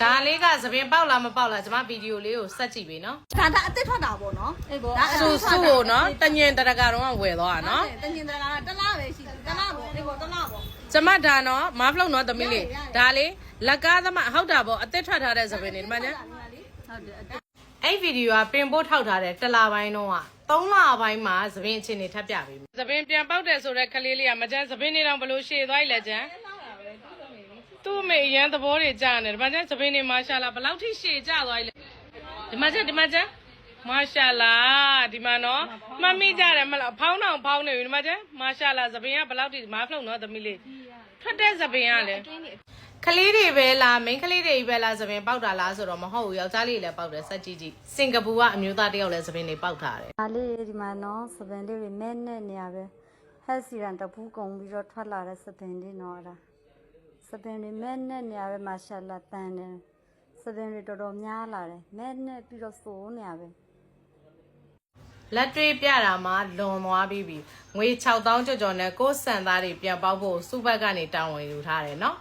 ဒါလေးကသပင်ပေါက်လားမပေါက်လားကျွန်မဗီဒီယိုလေးကိုဆက်ကြည့်ပြီနော်ဒါအစ်စ်ထွက်တာပေါ့နော်ဒါဆူကိုနော်တညင်တရကတော့ဝယ်သွားတာနော်တညင်တရကတလားပဲရှိတလားပေါ့ဒီပေါ်တလားပေါ့ကျမဒါနော်မဖလောက်နော်သမီးလေးဒါလေးလက်ကားသမားဟုတ်တာပေါ့အစ်စ်ထွက်ထားတဲ့သပင်တွေဒီမှာညဟုတ်တယ်အဲ့ဗီဒီယိုကပင်ပို့ထောက်ထားတဲ့1လပိုင်းတော့3လပိုင်းမှာသပင်အခြေအနေထပ်ပြပေးမယ်သပင်ပြန်ပေါက်တယ်ဆိုတဲ့ကလေးလေးကမကျန်းသပင်နေတော့ဘလို့ရှည်သွား ਈ လဲကျန်းသူ့မေအရန်သဘောတွေကြာနေဒီမှာကျန်းသပင်နေမာရှာလာဘလောက်ထိရှည်ကြသွား ਈ လဲဒီမှာကျန်းမာရှာလာဒီမှာနော်မှတ်မိကြတယ်မလားဖောင်းအောင်ဖောင်းနေပြီဒီမှာကျန်းမာရှာလာသပင်ကဘလောက်ထိမားဖလုံနော်သမီးလေးထွက်တဲ့သပင်ကလည်းကလေးတွေပဲလားမိန်းကလေးတွေပဲလားသပင်ပေါက်တာလားဆိုတော့မဟုတ်ဘူးယောက်ျားလေးလည်းပေါက်တယ်စက်ကြည့်စင်ကာပူကအမျိုးသားတယောက်လည်းသပင်တွေပေါက်ထားတယ်။ဒါလေးဒီမှာနော်သပင်လေးတွေမဲနဲ့နေရပဲဟက်စီရန်တပူးကုန်ပြီးတော့ထွက်လာတဲ့သပင်လေးနော်အဲ့ဒါသပင်တွေမဲနဲ့နေရပဲမာရှာလာတန်တယ်သပင်တွေတော်တော်များလာတယ်မဲနဲ့ပြီးတော့စိုးနေရပဲလက်တွေးပြတာမှလွန်သွားပြီးပြီငွေ6000ကျော်ကျော်နဲ့ကိုယ်စံသားတွေပြန်ပေါက်ဖို့စုဘက်ကနေတောင်းဝင်ယူထားတယ်နော်